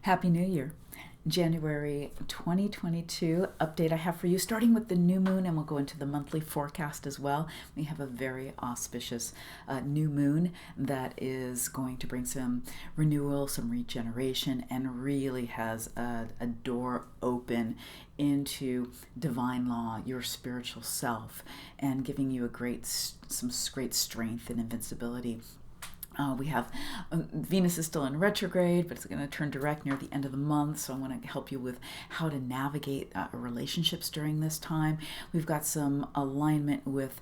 Happy New Year. January 2022 update I have for you, starting with the new moon, and we'll go into the monthly forecast as well. We have a very auspicious new moon that is going to bring some renewal, some regeneration, and really has a door open into divine law, your spiritual self, and giving you some great strength and invincibility. We have Venus is still in retrograde, but it's going to turn direct near the end of the month. So I want to help you with how to navigate relationships during this time. We've got some alignment with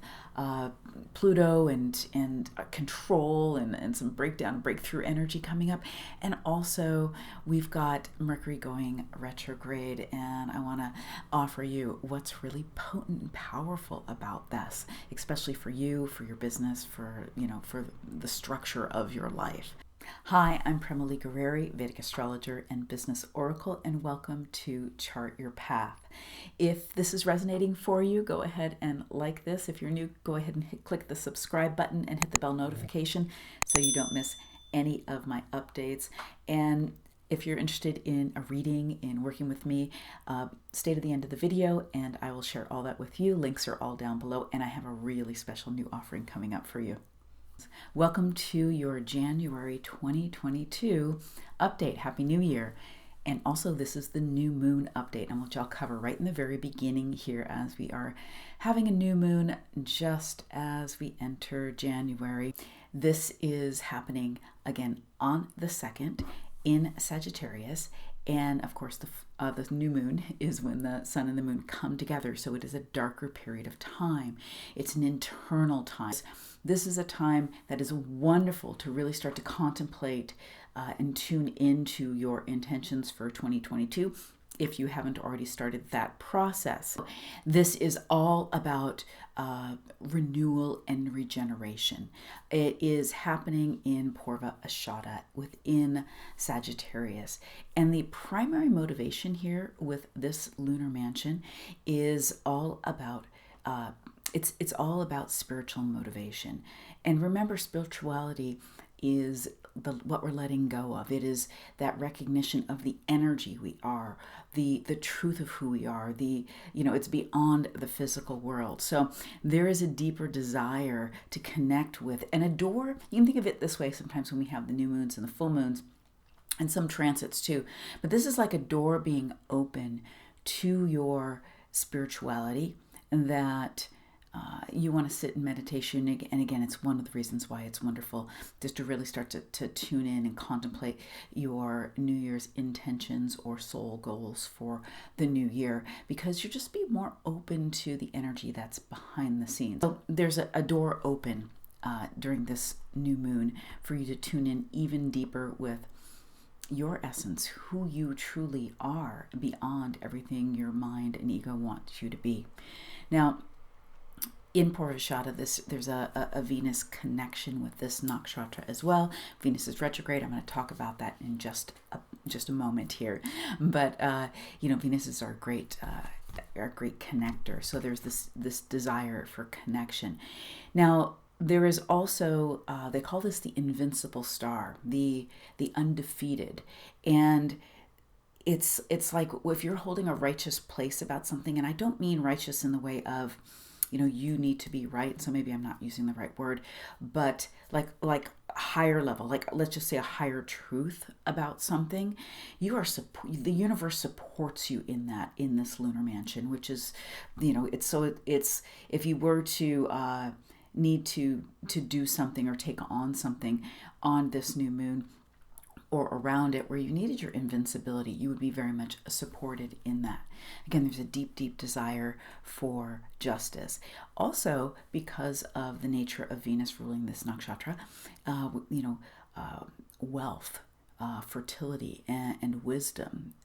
Pluto and control and some breakthrough energy coming up. And also we've got Mercury going retrograde, and I want to offer you what's really potent and powerful about this, especially for you, for your business, for the structure of your life. Hi, I'm Premali Guerreri, Vedic astrologer and business oracle, and welcome to Chart Your Path. If this is resonating for you, go ahead and like this. If you're new, go ahead and click the subscribe button and hit the bell notification so you don't miss any of my updates. And if you're interested in a reading, in working with me, stay to the end of the video and I will share all that with you. Links are all down below, and I have a really special new offering coming up for you. Welcome to your January 2022 update. Happy New Year. And also, this is the new moon update, and which I'll cover right in the very beginning here, as we are having a new moon just as we enter January. This is happening again on the 2nd in Sagittarius. And of course, the new moon is when the sun and the moon come together. So it is a darker period of time. It's an internal time. This is a time that is wonderful to really start to contemplate and tune into your intentions for 2022 if you haven't already started that process. This is all about renewal and regeneration. It is happening in Purva Ashada within Sagittarius. And the primary motivation here with this lunar mansion is all about it's all about spiritual motivation. And remember, spirituality is what we're letting go of. It is that recognition of the energy we are, the truth of who we are, it's beyond the physical world. So there is a deeper desire to connect with and adore. You can think of it this way sometimes when we have the new moons and the full moons and some transits too. But this is like a door being open to your spirituality that you want to sit in meditation. And again, it's one of the reasons why it's wonderful just to really start to tune in and contemplate your New Year's intentions or soul goals for the new year, because you'll just be more open to the energy that's behind the scenes. So there's a door open during this new moon for you to tune in even deeper with your essence, who you truly are beyond everything your mind and ego wants you to be. Now, in Purvashada, there's a Venus connection with this nakshatra as well. Venus is retrograde. I'm going to talk about that in just a moment here. But Venus is our great connector. So there's this desire for connection. Now, there is also they call this the invincible star, the undefeated, and it's like if you're holding a righteous place about something, and I don't mean righteous in the way of you need to be right, so maybe I'm not using the right word, but like higher level, like let's just say a higher truth about something. The universe supports you in this lunar mansion, which is, it's if you were to need to do something or take on something on this new moon or around it where you needed your invincibility, you would be very much supported in that. Again, there's a deep, deep desire for justice. Also, because of the nature of Venus ruling this nakshatra, wealth, fertility, and wisdom,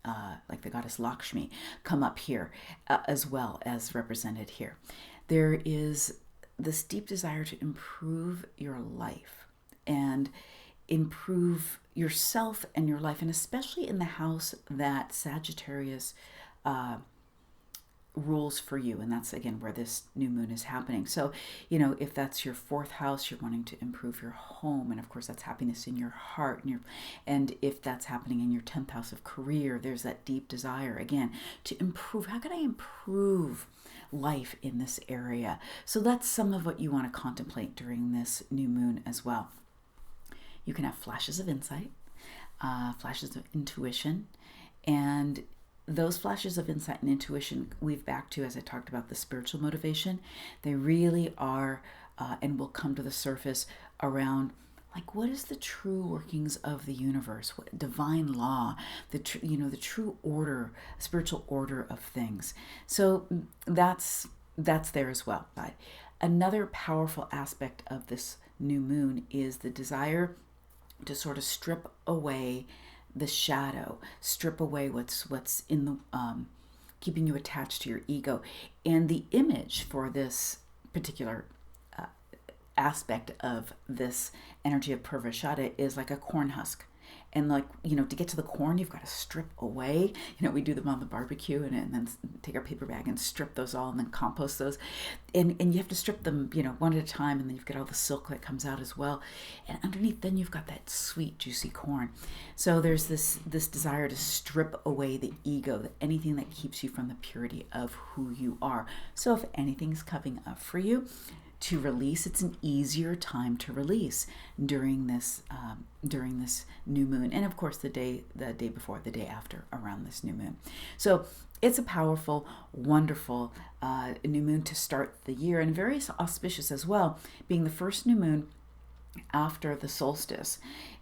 like the goddess Lakshmi, come up here as well as represented here. There is this deep desire to improve your life and improve yourself and your life, and especially in the house that Sagittarius rules for you. And that's, again, where this new moon is happening. So, you know, if that's your fourth house, you're wanting to improve your home. And of course, that's happiness in your heart. And if that's happening in your 10th house of career, there's that deep desire, again, to improve. How can I improve life in this area? So that's some of what you want to contemplate during this new moon as well. You can have flashes of insight, flashes of intuition, and those flashes of insight and intuition weave back to, as I talked about, the spiritual motivation. They really are and will come to the surface around, like, what is the true workings of the universe, what divine law, the true order, spiritual order of things. So that's there as well. But another powerful aspect of this new moon is the desire to sort of strip away the shadow, strip away what's in the keeping you attached to your ego. And the image for this particular aspect of this energy of Purvashada is like a corn husk. And like, you know, to get to the corn, you've got to strip away. You know, we do them on the barbecue and then take our paper bag and strip those all and then compost those. And you have to strip them, you know, one at a time, and then you've got all the silk that comes out as well. And underneath, then you've got that sweet, juicy corn. So there's this desire to strip away the ego, anything that keeps you from the purity of who you are. So if anything's coming up for you to release, it's an easier time to release during this new moon, and of course the day before, the day after, around this new moon. So it's a powerful, wonderful new moon to start the year, and very auspicious as well, being the first new moon after the solstice.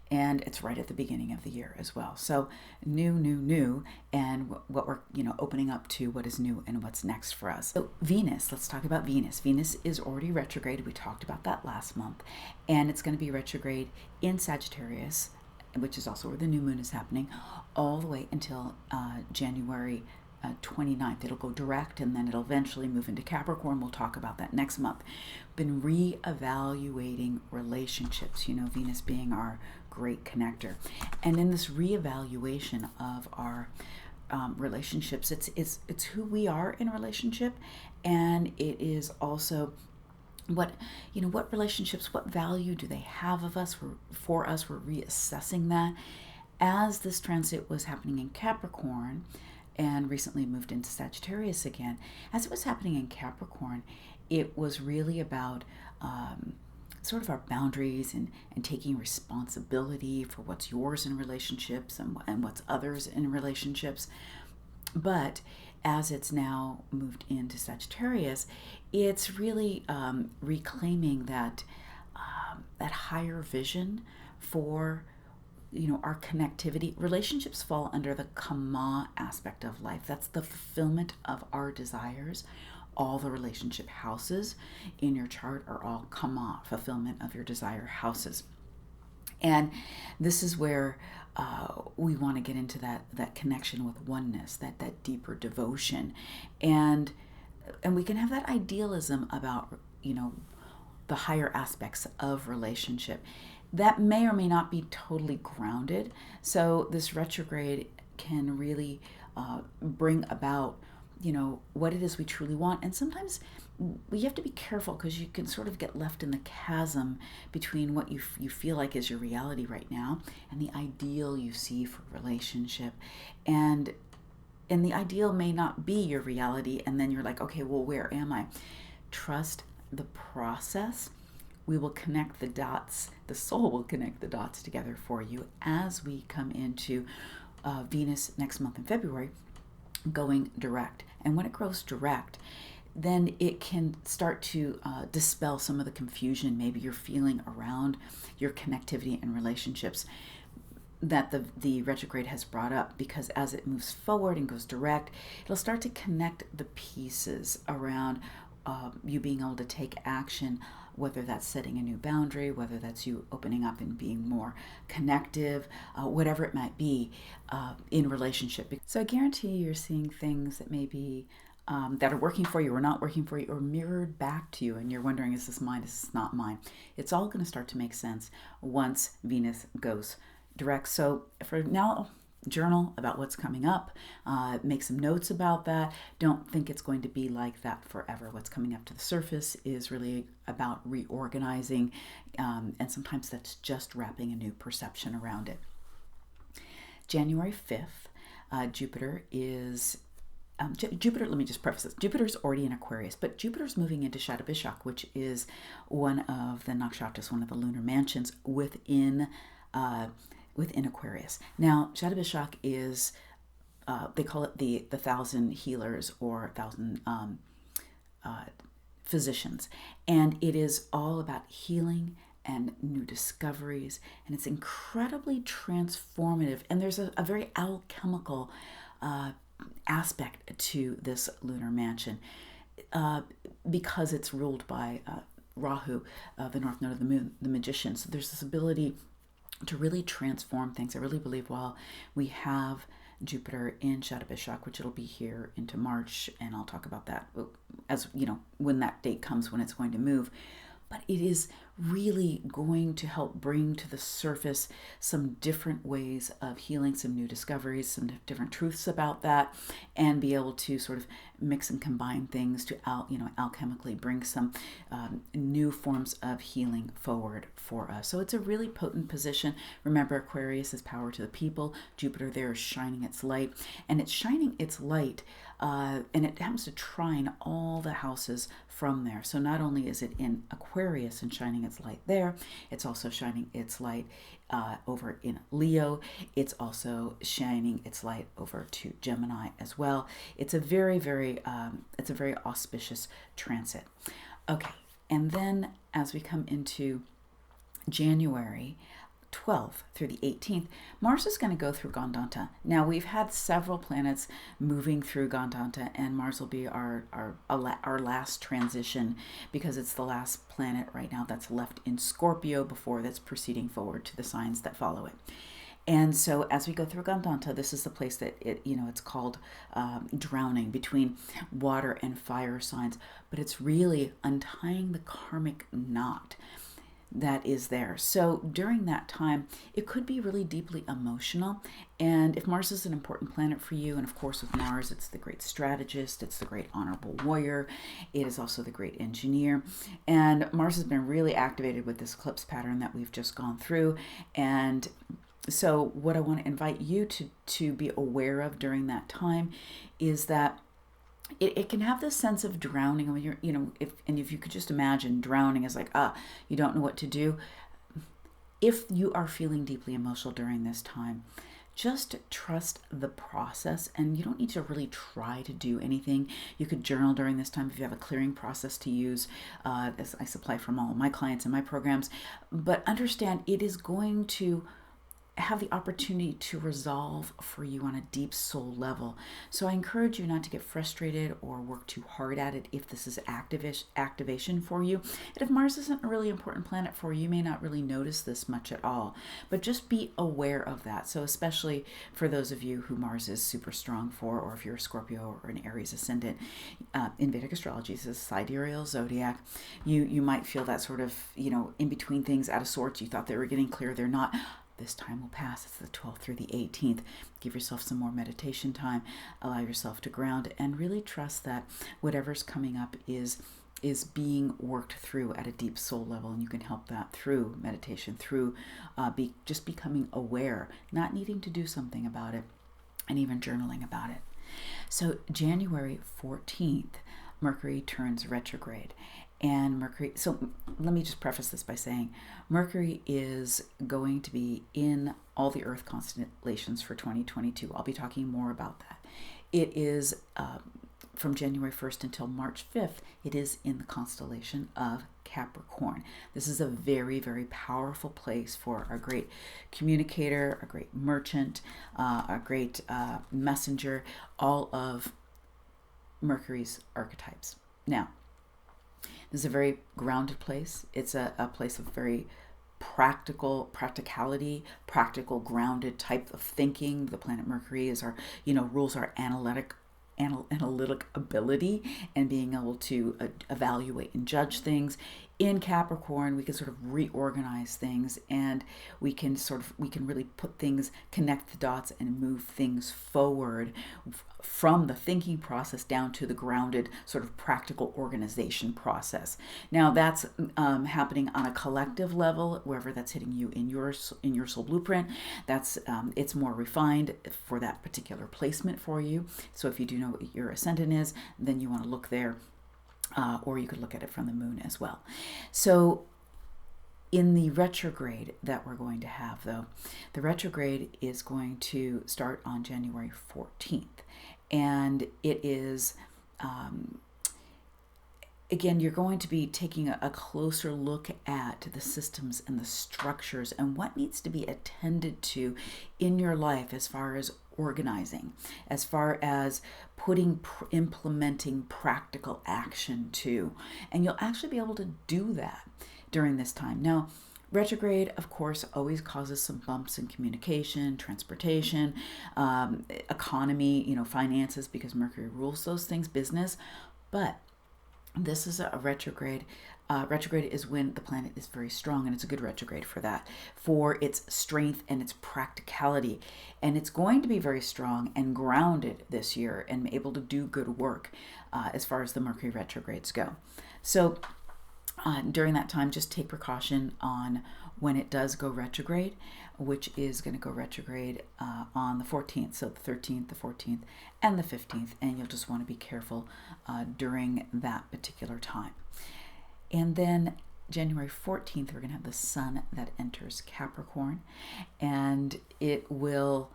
And it's right at the beginning of the year as well. So new, and what we're, you know, opening up to what is new and what's next for us. So Venus, let's talk about Venus. Venus is already retrograde. We talked about that last month. And it's going to be retrograde in Sagittarius, which is also where the new moon is happening, all the way until January 29th. It'll go direct, and then it'll eventually move into Capricorn. We'll talk about that next month. Been reevaluating relationships, you know, Venus being our great connector. And in this reevaluation of our relationships, it's who we are in a relationship, and it is also what relationships, what value do they have of us? For us, we're reassessing that. As this transit was happening in Capricorn, and recently moved into Sagittarius again, as it was happening in Capricorn, it was really about sort of our boundaries and taking responsibility for what's yours in relationships and what's others in relationships. But as it's now moved into Sagittarius, it's really reclaiming that higher vision for, you know, our connectivity. Relationships fall under the Kama aspect of life. That's the fulfillment of our desires. All the relationship houses in your chart are all Kama, fulfillment of your desire houses. And this is where we want to get into that connection with oneness, that deeper devotion. And we can have that idealism about, you know, the higher aspects of relationship. That may or may not be totally grounded. So this retrograde can really bring about, you know, what it is we truly want. And sometimes we have to be careful, because you can sort of get left in the chasm between what you feel like is your reality right now and the ideal you see for relationship. And the ideal may not be your reality. And then you're like, okay, well, where am I? Trust the process. We will connect the dots. The soul will connect the dots together for you as we come into Venus next month in February, going direct. And when it goes direct, then it can start to dispel some of the confusion maybe you're feeling around your connectivity and relationships that the retrograde has brought up, because as it moves forward and goes direct, it'll start to connect the pieces around you being able to take action, whether that's setting a new boundary, whether that's you opening up and being more connective, whatever it might be in relationship. So I guarantee you're seeing things that may be that are working for you or not working for you, or mirrored back to you, and you're wondering, is this mine, is this not mine? It's all going to start to make sense once Venus goes direct. So for now, journal about what's coming up, make some notes about that. Don't think it's going to be like that forever. What's coming up to the surface is really about reorganizing, and sometimes that's just wrapping a new perception around it. January 5th, Jupiter is Jupiter, let me just preface this. Jupiter's already in Aquarius, but Jupiter's moving into Shadabishak, which is one of the nakshatras, one of the lunar mansions within Aquarius. Now, Shadabishak is, they call it the 1,000 healers or 1,000 physicians, and it is all about healing and new discoveries, and it's incredibly transformative, and there's a very alchemical aspect to this lunar mansion because it's ruled by Rahu, the north node of the moon, the magician. So there's this ability to really transform things. I really believe while we have Jupiter in Shadabishak, which it'll be here into March, and I'll talk about that as when that date comes, when it's going to move. But it is really going to help bring to the surface some different ways of healing, some new discoveries, some different truths about that, and be able to sort of mix and combine things to alchemically bring some new forms of healing forward for us. So it's a really potent position. Remember, Aquarius is power to the people. Jupiter there is shining its light, and it's shining its light, and it happens to trine all the houses from there. So not only is it in Aquarius and shining its light there, it's also shining its light over in Leo. It's also shining its light over to Gemini as well. It's a very, very auspicious transit. Okay, and then as we come into January 12th through the 18th, Mars is going to go through Gandanta. Now, we've had several planets moving through Gandanta, and Mars will be our last transition because it's the last planet right now that's left in Scorpio before that's proceeding forward to the signs that follow it. And so as we go through Gandanta, this is the place that it's called drowning between water and fire signs, but it's really untying the karmic knot that is there. So during that time, it could be really deeply emotional. And if Mars is an important planet for you, and of course with Mars, it's the great strategist, it's the great honorable warrior, it is also the great engineer. And Mars has been really activated with this eclipse pattern that we've just gone through. And so what I want to invite you to be aware of during that time is that it can have this sense of drowning when you're, if you could just imagine drowning as like, you don't know what to do. If you are feeling deeply emotional during this time, just trust the process, and you don't need to really try to do anything. You could journal during this time if you have a clearing process to use, as I supply from all of my clients and my programs. But understand it is going to have the opportunity to resolve for you on a deep soul level. So I encourage you not to get frustrated or work too hard at it if this is activation for you. And if Mars isn't a really important planet for you, you may not really notice this much at all, but just be aware of that. So especially for those of you who Mars is super strong for, or if you're a Scorpio or an Aries ascendant, in Vedic astrology, this is sidereal zodiac, you might feel that sort of, in between things, out of sorts. You thought they were getting clear, they're not. This time will pass. It's the 12th through the 18th. Give yourself some more meditation time. Allow yourself to ground and really trust that whatever's coming up is being worked through at a deep soul level, and you can help that through meditation, through just becoming aware, not needing to do something about it, and even journaling about it. So January 14th, Mercury turns retrograde. And Mercury, so let me just preface this by saying Mercury is going to be in all the Earth constellations for 2022. I'll be talking more about that. It is from January 1st until March 5th, it is in the constellation of Capricorn. This is a very, very powerful place for a great communicator, a great merchant, a great messenger, all of Mercury's archetypes. Now, this is a very grounded place. It's a place of very practicality, practical, grounded type of thinking. The planet Mercury is rules our analytic ability and being able to evaluate and judge things. in Capricorn, we can sort of reorganize things, and we can really put things, connect the dots, and move things forward from the thinking process down to the grounded sort of practical organization process. Now that's happening on a collective level, wherever that's hitting you in your soul blueprint. That's it's more refined for that particular placement for you. So if you do know what your ascendant is, then you want to look there. Or you could look at it from the moon as well. So in the retrograde that we're going to have, though, the retrograde is going to start on January 14th. And it is, again, you're going to be taking a closer look at the systems and the structures and what needs to be attended to in your life as far as organizing, as far as implementing practical action too. And you'll actually be able to do that during this time. Now, retrograde, of course, always causes some bumps in communication, transportation, economy, finances, because Mercury rules those things, business. But this is a retrograde. Retrograde is when the planet is very strong, and it's a good retrograde for that, for its strength and its practicality. And it's going to be very strong and grounded this year and able to do good work as far as the Mercury retrogrades go. So during that time, just take precaution on when it does go retrograde, which is going to go retrograde on the 14th. So the 13th, the 14th, and the 15th. And you'll just want to be careful during that particular time. And then January 14th, we're going to have the sun that enters Capricorn. And it will,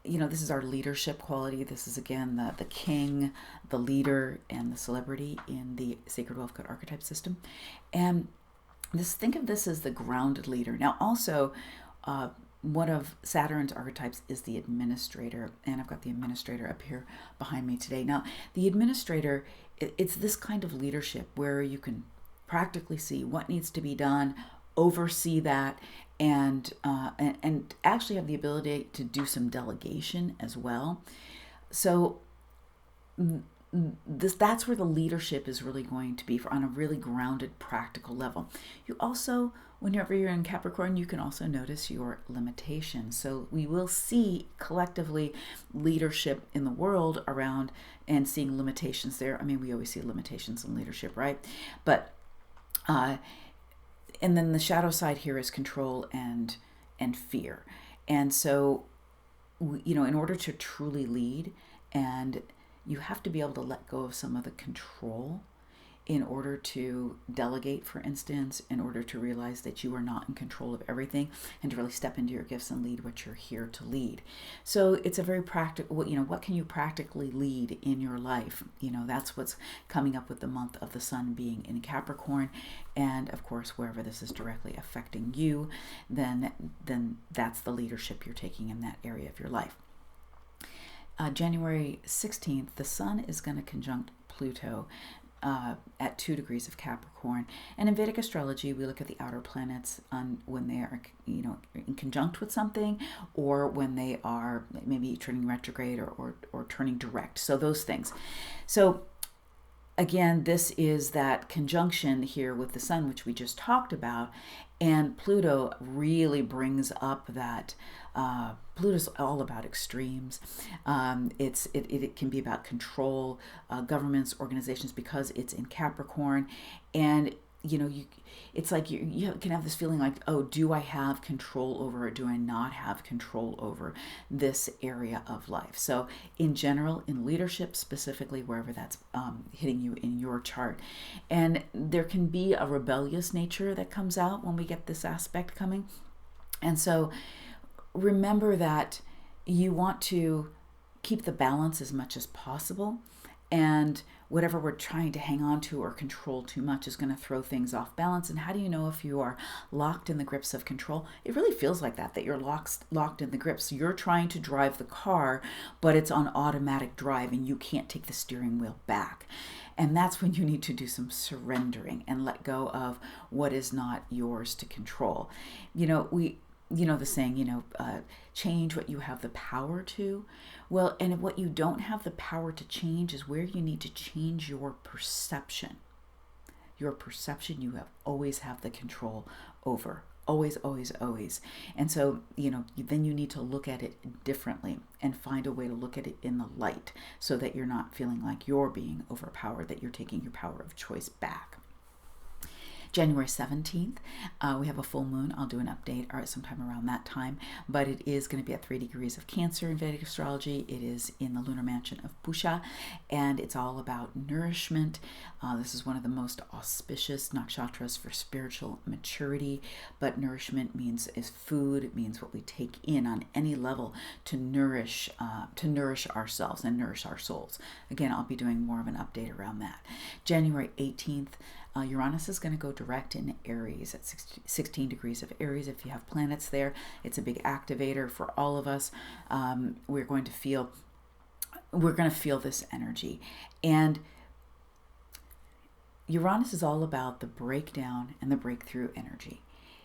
this is our leadership quality. This is, again, the king, the leader, and the celebrity in the Sacred Wealth Code Archetype system. And think of this as the grounded leader. Now, also, one of Saturn's archetypes is the administrator, and I've got the administrator up here behind me today. Now, the administrator, it's this kind of leadership where you can practically see what needs to be done, oversee that, and actually have the ability to do some delegation as well. So that's where the leadership is really going to be on a really grounded, practical level. You also, whenever you're in Capricorn, you can also notice your limitations. So we will see collectively leadership in the world around and seeing limitations there. I mean, we always see limitations in leadership, right? But and then the shadow side here is control and fear. And so, in order to truly lead, and you have to be able to let go of some of the control in order to delegate, for instance, in order to realize that you are not in control of everything, and to really step into your gifts and lead what you're here to lead. So it's a very practical, what can you practically lead in your life? That's what's coming up with the month of the sun being in Capricorn. And of course, wherever this is directly affecting you, then that's the leadership you're taking in that area of your life. January 16th, the sun is going to conjunct Pluto at 2 degrees of Capricorn. And in Vedic astrology, we look at the outer planets on when they are, in conjunct with something, or when they are maybe turning retrograde or turning direct. So those things. So again, this is that conjunction here with the sun, which we just talked about. And Pluto really brings up that Pluto's all about extremes. It can be about control, governments, organizations, because it's in Capricorn. And it's like you can have this feeling like, oh, do I have control over it? Do I not have control over this area of life? So in general, in leadership specifically, wherever that's hitting you in your chart. And there can be a rebellious nature that comes out when we get this aspect coming. And so remember that you want to keep the balance as much as possible. And whatever we're trying to hang on to or control too much is going to throw things off balance. And how do you know if you are locked in the grips of control? It really feels like that you're locked in the grips. You're trying to drive the car, but it's on automatic drive and you can't take the steering wheel back. And that's when you need to do some surrendering and let go of what is not yours to control. The saying, change what you have the power to. Well, and what you don't have the power to change is where you need to change your perception. your perception you have always have the control over. Always, always, always. And so, then you need to look at it differently and find a way to look at it in the light so that you're not feeling like you're being overpowered, that you're taking your power of choice back. January 17th, we have a full moon. I'll do an update sometime around that time, but it is going to be at 3 degrees of Cancer in Vedic astrology. It is in the lunar mansion of Pusha, and it's all about nourishment. This is one of the most auspicious nakshatras for spiritual maturity, but nourishment is food. It means what we take in on any level to nourish ourselves and nourish our souls. Again, I'll be doing more of an update around that. January 18th, Uranus is going to go direct in Aries at 16 degrees of Aries. If you have planets there, it's a big activator for all of us. We're going to feel this energy. And Uranus is all about the breakdown and the breakthrough energy.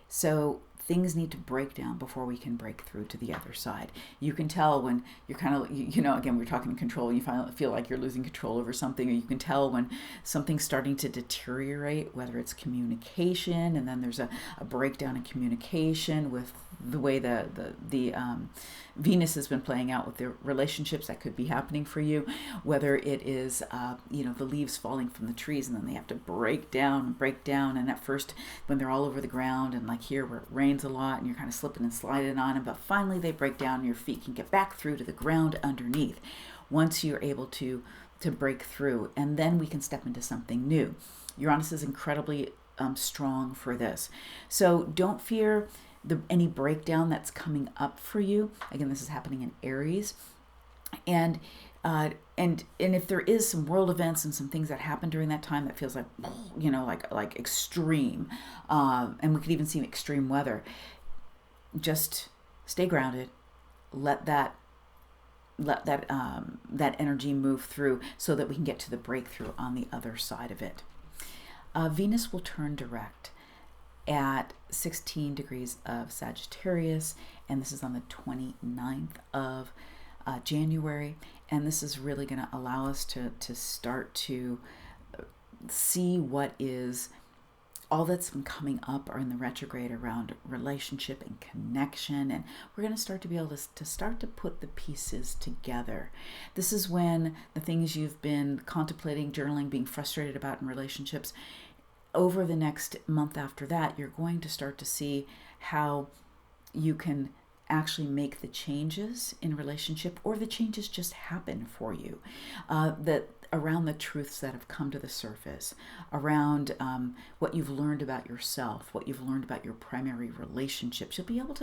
So things need to break down before we can break through to the other side. You can tell when you're kind of, again, we're talking control, you feel like you're losing control over something, or you can tell when something's starting to deteriorate, whether it's communication, and then there's a breakdown in communication with the way the Venus has been playing out with their relationships. That could be happening for you, whether it is, the leaves falling from the trees and then they have to break down. And at first, when they're all over the ground, and like here where it rains a lot and you're kind of slipping and sliding on them, but finally they break down and your feet can get back through to the ground underneath once you're able to break through, and then we can step into something new. Uranus is incredibly strong for this. So don't fear any breakdown that's coming up for you. Again, this is happening in Aries. And if there is some world events and some things that happen during that time that feels like, like extreme, and we could even see extreme weather, just stay grounded. Let that energy move through so that we can get to the breakthrough on the other side of it. Venus will turn direct at 16 degrees of Sagittarius, and this is on the 29th of January, and this is really going to allow us to start to see what is all that's been coming up or in the retrograde around relationship and connection, and we're going to start to be able to start to put the pieces together. This is when the things you've been contemplating, journaling, being frustrated about in relationships, over the next month after that, you're going to start to see how you can actually make the changes in relationship, or the changes just happen for you, that around the truths that have come to the surface, around what you've learned about yourself, what you've learned about your primary relationships. You'll be able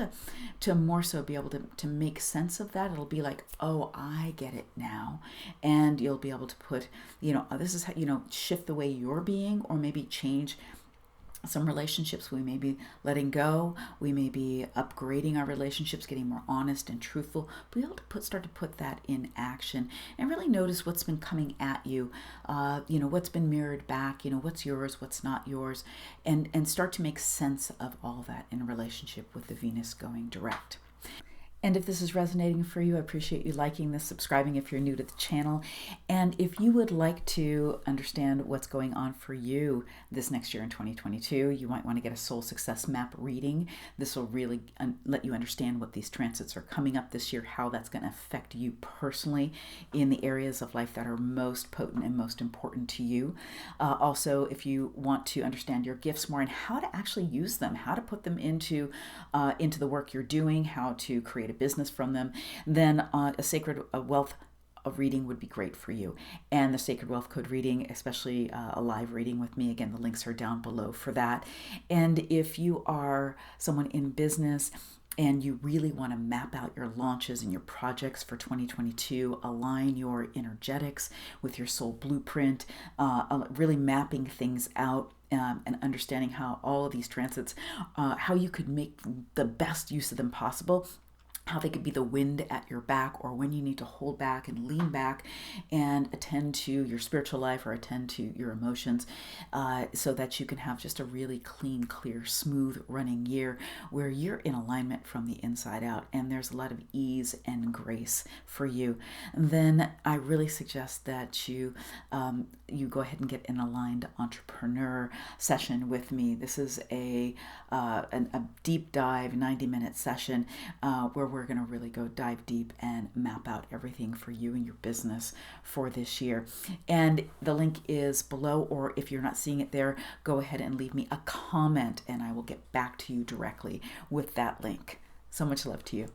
to more so be able to make sense of that. It'll be like, oh, I get it now. And you'll be able to put, this is how, shift the way you're being, or maybe change some relationships we may be letting go. We may be upgrading our relationships, getting more honest and truthful. Be able to start to put that in action and really notice what's been coming at you, what's been mirrored back, what's yours, what's not yours, and start to make sense of all that in a relationship with the Venus going direct. And if this is resonating for you, I appreciate you liking this, subscribing if you're new to the channel. And if you would like to understand what's going on for you this next year in 2022, you might want to get a soul success map reading. This will really let you understand what these transits are coming up this year, how that's going to affect you personally in the areas of life that are most potent and most important to you. Also, if you want to understand your gifts more and how to actually use them, how to put them into the work you're doing, how to create a business from them, then a Sacred Wealth reading would be great for you. And the Sacred Wealth Code reading, especially a live reading with me, again, the links are down below for that. And if you are someone in business and you really want to map out your launches and your projects for 2022, align your energetics with your soul blueprint, really mapping things out, and understanding how all of these transits, how you could make the best use of them possible, how they could be the wind at your back, or when you need to hold back and lean back and attend to your spiritual life or attend to your emotions, so that you can have just a really clean, clear, smooth running year where you're in alignment from the inside out and there's a lot of ease and grace for you. And then I really suggest that you go ahead and get an aligned entrepreneur session with me. This is a deep dive 90-minute session where we're going to really go dive deep and map out everything for you and your business for this year. And the link is below, or if you're not seeing it there, go ahead and leave me a comment and I will get back to you directly with that link. So much love to you.